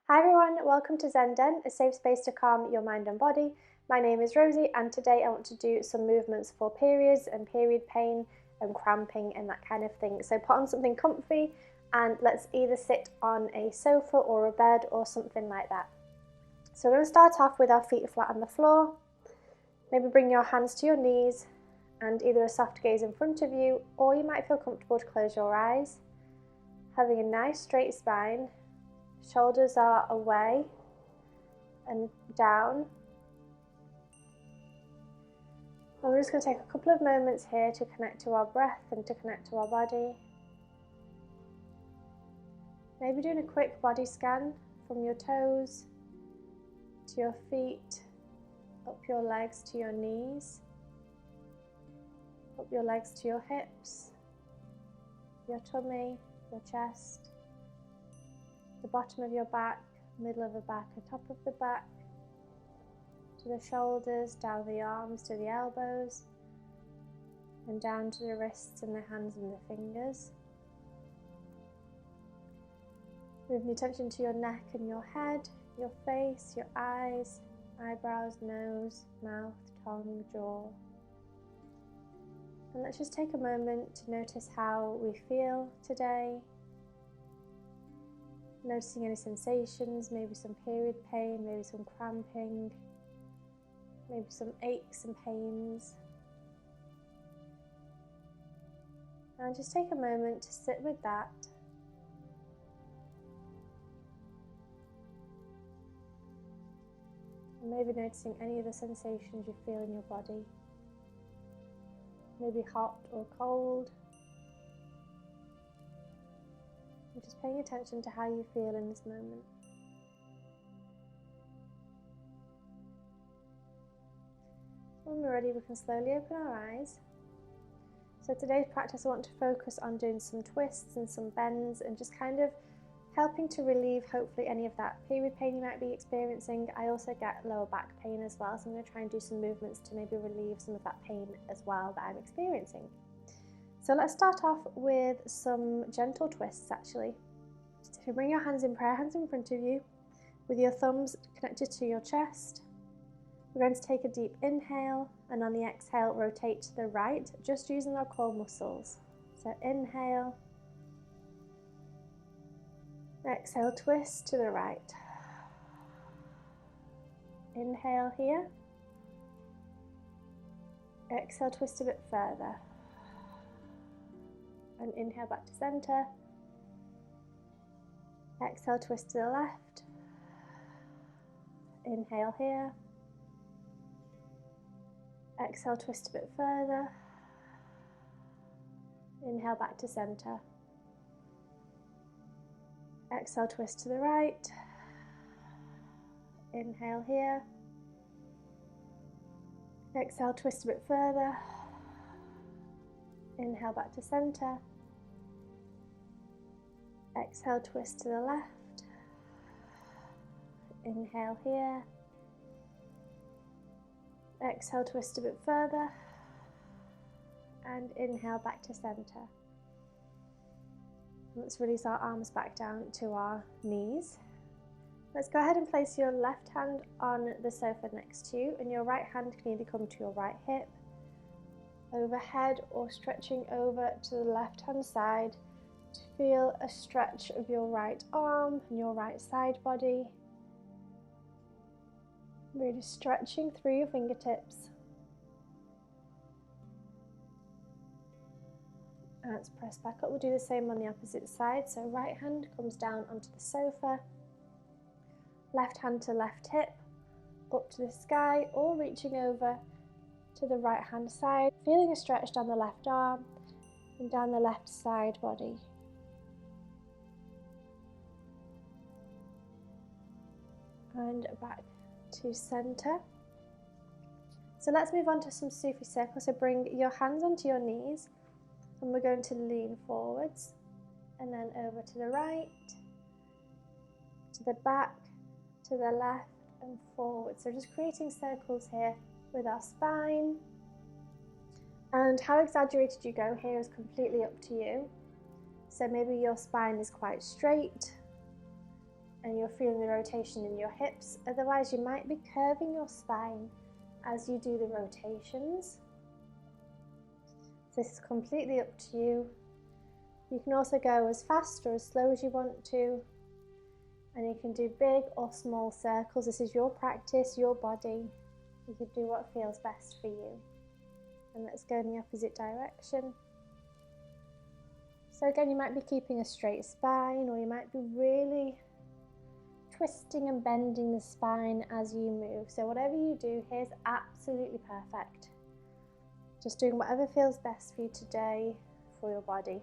Hi everyone, welcome to Zen Den, a safe space to calm your mind and body. My name is Rosie and today I want to do some movements for periods and period pain and cramping and that kind of thing. So put on something comfy and let's either sit on a sofa or a bed or something like that. So we're going to start off with our feet flat on the floor. Maybe bring your hands to your knees and either a soft gaze in front of you, or you might feel comfortable to close your eyes. Having a nice straight spine. Shoulders are away and down. And we're just going to take a couple of moments here to connect to our breath and to connect to our body. Maybe doing a quick body scan from your toes to your feet, up your legs to your knees, up your legs to your hips, your tummy, your chest, the bottom of your back, middle of the back and top of the back, to the shoulders, down the arms to the elbows, and down to the wrists and the hands and the fingers. Moving the attention to your neck and your head, your face, your eyes, eyebrows, nose, mouth, tongue, jaw. And let's just take a moment to notice how we feel today. Noticing any sensations, maybe some period pain, maybe some cramping, maybe some aches and pains. And just take a moment to sit with that. And maybe noticing any of the sensations you feel in your body. Maybe hot or cold. And just paying attention to how you feel in this moment. When we're ready, we can slowly open our eyes. So today's practice, I want to focus on doing some twists and some bends and just kind of helping to relieve hopefully any of that period pain you might be experiencing. I also get lower back pain as well, so I'm going to try and do some movements to maybe relieve some of that pain as well that I'm experiencing. So let's start off with some gentle twists actually. So if you bring your hands in prayer, hands in front of you, with your thumbs connected to your chest, we're going to take a deep inhale and on the exhale rotate to the right, just using our core muscles. So inhale, exhale, twist to the right. Inhale here, exhale, twist a bit further. And inhale back to center. Exhale, twist to the left. Inhale here. Exhale, twist a bit further. Inhale back to center. Exhale, twist to the right. Inhale here. Exhale, twist a bit further. Inhale back to center. Exhale, twist to the left. Inhale here. Exhale, twist a bit further. And inhale back to center. Let's release our arms back down to our knees. Let's go ahead and place your left hand on the sofa next to you, and your right hand can either come to your right hip, overhead, or stretching over to the left hand side to feel a stretch of your right arm and your right side body. Really stretching through your fingertips. And let's press back up. We'll do the same on the opposite side. So right hand comes down onto the sofa, left hand to left hip, up to the sky, or reaching over to the right hand side, feeling a stretch down the left arm and down the left side body. And back to center. So let's move on to some Sufi Circle. So bring your hands onto your knees and we're going to lean forwards and then over to the right, to the back, to the left and forward. So just creating circles here with our spine. And how exaggerated you go here is completely up to you. So maybe your spine is quite straight and you're feeling the rotation in your hips. Otherwise, you might be curving your spine as you do the rotations. This is completely up to you. You can also go as fast or as slow as you want to, and you can do big or small circles. This is your practice, your body. You can do what feels best for you. And let's go in the opposite direction. So again, you might be keeping a straight spine, or you might be really twisting and bending the spine as you move. So whatever you do here is absolutely perfect. Just doing whatever feels best for you today for your body.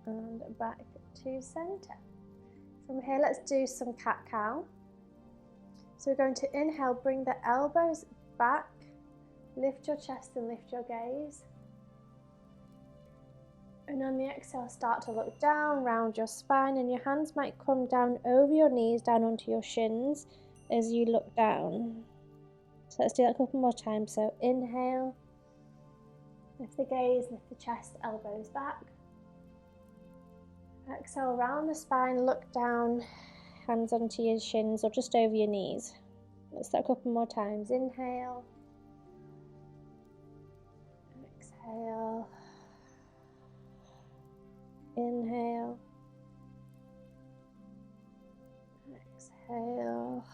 And back to center. From here, let's do some cat-cow. So we're going to inhale, bring the elbows back, lift your chest and lift your gaze. And on the exhale, start to look down, round your spine, and your hands might come down over your knees, down onto your shins as you look down. So let's do that a couple more times. So inhale, lift the gaze, lift the chest, elbows back. Exhale, round the spine, look down, hands onto your shins or just over your knees. Let's do that a couple more times. Inhale, exhale. Inhale, exhale,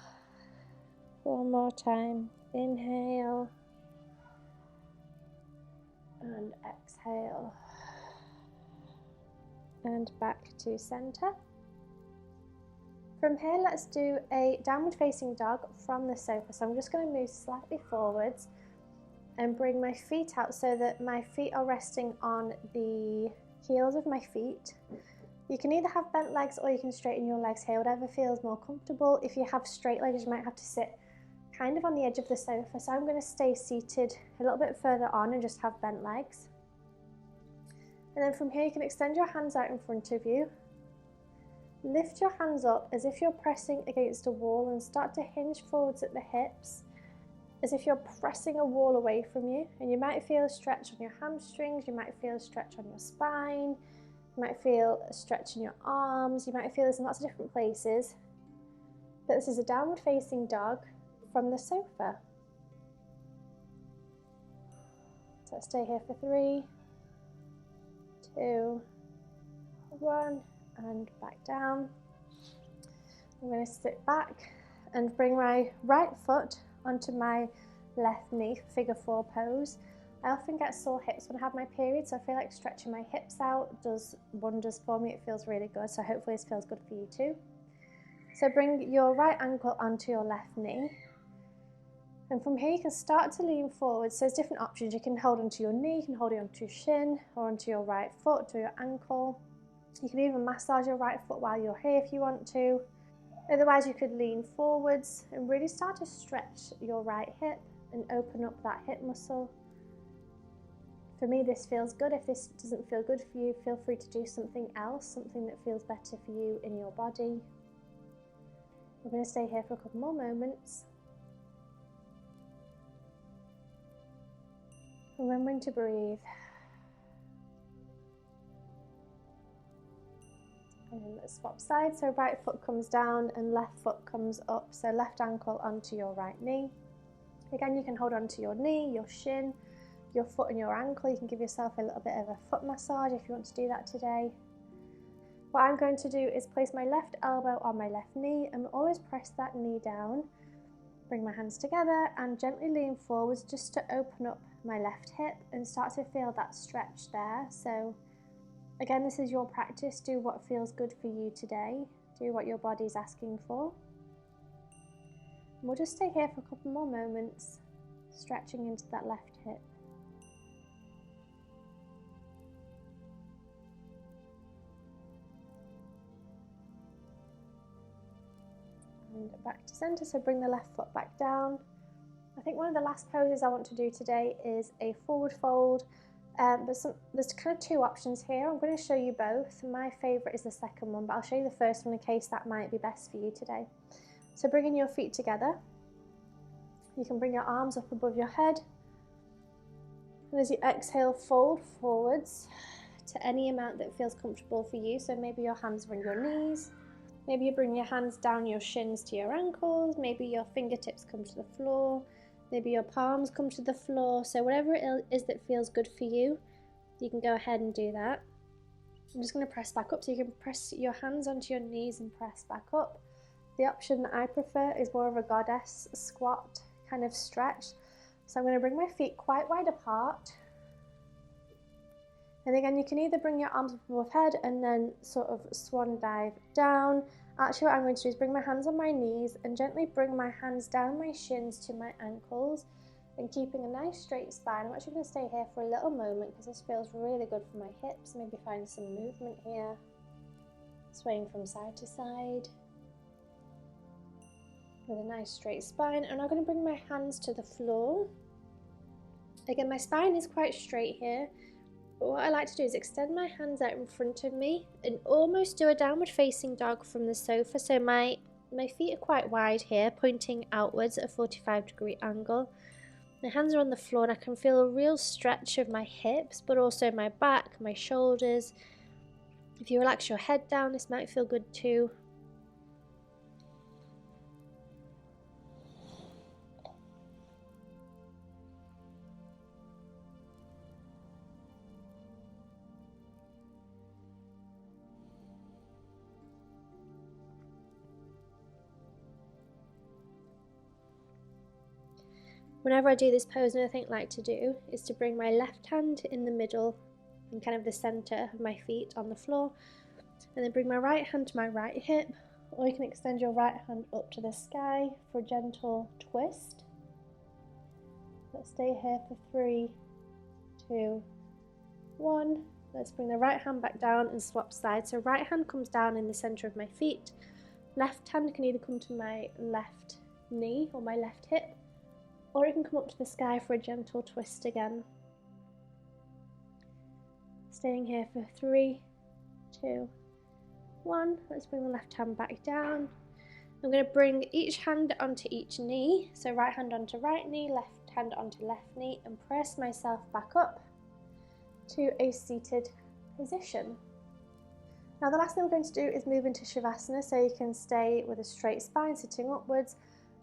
one more time, inhale, and exhale, and back to center. From here, let's do a downward facing dog from the sofa. So I'm just going to move slightly forwards and bring my feet out so that my feet are resting on the heels of my feet. You can either have bent legs or you can straighten your legs here, whatever feels more comfortable. If you have straight legs, you might have to sit kind of on the edge of the sofa. So I'm going to stay seated a little bit further on and just have bent legs. And then from here, you can extend your hands out in front of you. Lift your hands up as if you're pressing against a wall and start to hinge forwards at the hips, as if you're pressing a wall away from you. And you might feel a stretch on your hamstrings, you might feel a stretch on your spine, you might feel a stretch in your arms, you might feel this in lots of different places. But this is a downward facing dog from the sofa. So stay here for 3, 2, 1, and back down. I'm going to sit back and bring my right foot onto my left knee, figure 4 pose. I often get sore hips when I have my period, so I feel like stretching my hips out does wonders for me. It feels really good, so hopefully this feels good for you too. So bring your right ankle onto your left knee. And from here you can start to lean forward. So there's different options. You can hold onto your knee, you can hold it onto your shin, or onto your right foot or your ankle. You can even massage your right foot while you're here if you want to. Otherwise, you could lean forwards and really start to stretch your right hip and open up that hip muscle. For me, this feels good. If this doesn't feel good for you, feel free to do something else, something that feels better for you in your body. We're going to stay here for a couple more moments. Remembering to breathe. And let's swap sides. So right foot comes down and left foot comes up. So left ankle onto your right knee. Again, you can hold on to your knee, your shin, your foot and your ankle. You can give yourself a little bit of a foot massage if you want to do that today. What I'm going to do is place my left elbow on my left knee and always press that knee down. Bring my hands together and gently lean forwards just to open up my left hip and start to feel that stretch there. So again, this is your practice. Do what feels good for you today. Do what your body's asking for. And we'll just stay here for a couple more moments, stretching into that left hip. And back to center, so bring the left foot back down. I think one of the last poses I want to do today is a forward fold. There's kind of 2 options here. I'm going to show you both. My favourite is the second one, but I'll show you the first one in case that might be best for you today. So bringing your feet together, You can bring your arms up above your head. And as you exhale, fold forwards to any amount that feels comfortable for you. So maybe your hands are on your knees. Maybe you bring your hands down your shins to your ankles. Maybe your fingertips come to the floor. Maybe your palms come to the floor. So whatever it is that feels good for you, you can go ahead and do that. I'm just going to press back up, so you can press your hands onto your knees and press back up. The option that I prefer is more of a goddess squat kind of stretch. So I'm going to bring my feet quite wide apart. And again, you can either bring your arms above head and then sort of swan dive down. Actually, what I'm going to do is bring my hands on my knees and gently bring my hands down my shins to my ankles, and keeping a nice straight spine. I'm actually going to stay here for a little moment because this feels really good for my hips. Maybe find some movement here, swaying from side to side with a nice straight spine. And I'm going to bring my hands to the floor. Again, my spine is quite straight here, but what I like to do is extend my hands out in front of me and almost do a downward facing dog from the sofa. So my feet are quite wide here, pointing outwards at a 45-degree angle. My hands are on the floor and I can feel a real stretch of my hips, but also my back, my shoulders. If you relax your head down, this might feel good too. Whenever I do this pose, another thing I like to do is to bring my left hand in the middle and kind of the center of my feet on the floor, and then bring my right hand to my right hip, or you can extend your right hand up to the sky for a gentle twist. Let's stay here for 3, 2, 1. Let's bring the right hand back down and swap sides. So right hand comes down in the center of my feet. Left hand can either come to my left knee or my left hip, or it can come up to the sky for a gentle twist again. Staying here for 3, 2, 1. Let's bring the left hand back down. I'm going to bring each hand onto each knee. So right hand onto right knee, left hand onto left knee, and press myself back up to a seated position. Now the last thing we're going to do is move into Savasana, so you can stay with a straight spine sitting upwards.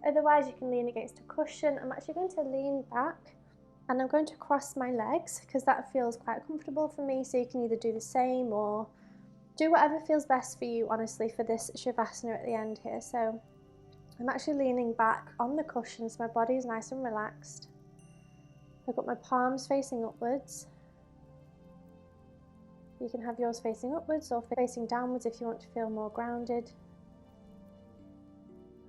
Otherwise you can lean against a cushion. I'm actually going to lean back and I'm going to cross my legs because that feels quite comfortable for me, so you can either do the same or do whatever feels best for you, honestly, for this Savasana at the end here. So I'm actually leaning back on the cushion so my body is nice and relaxed. I've got my palms facing upwards. You can have yours facing upwards or facing downwards if you want to feel more grounded.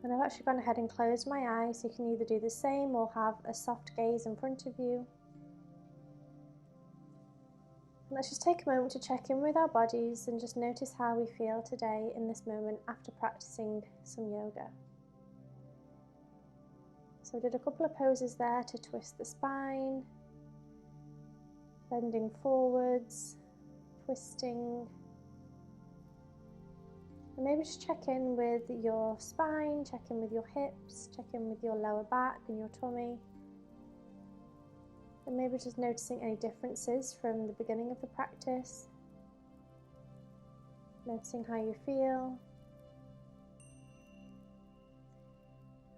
And I've actually gone ahead and closed my eyes, so you can either do the same or have a soft gaze in front of you. And let's just take a moment to check in with our bodies and just notice how we feel today in this moment after practicing some yoga. So we did a couple of poses there to twist the spine, bending forwards, twisting. And maybe just check in with your spine, check in with your hips, check in with your lower back and your tummy. And maybe just noticing any differences from the beginning of the practice. Noticing how you feel.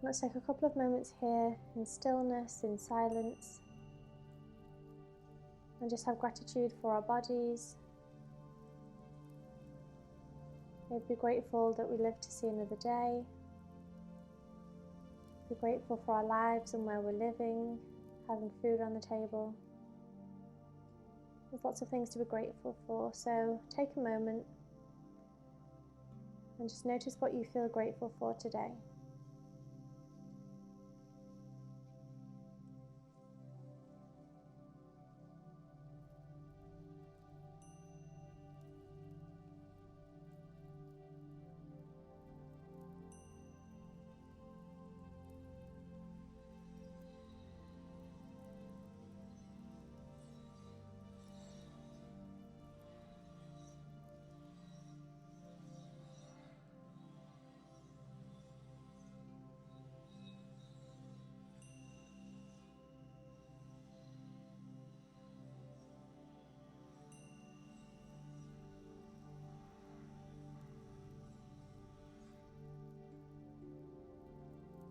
Let's take a couple of moments here in stillness, in silence. And just have gratitude for our bodies. Maybe be grateful that we live to see another day. Be grateful for our lives and where we're living, having food on the table. There's lots of things to be grateful for, so take a moment and just notice what you feel grateful for today.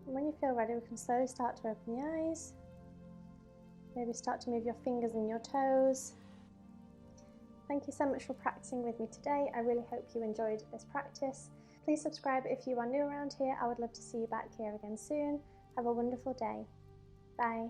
And when you feel ready, we can slowly start to open the eyes. Maybe start to move your fingers and your toes. Thank you so much for practicing with me today. I really hope you enjoyed this practice. Please subscribe if you are new around here. I would love to see you back here again soon. Have a wonderful day. Bye.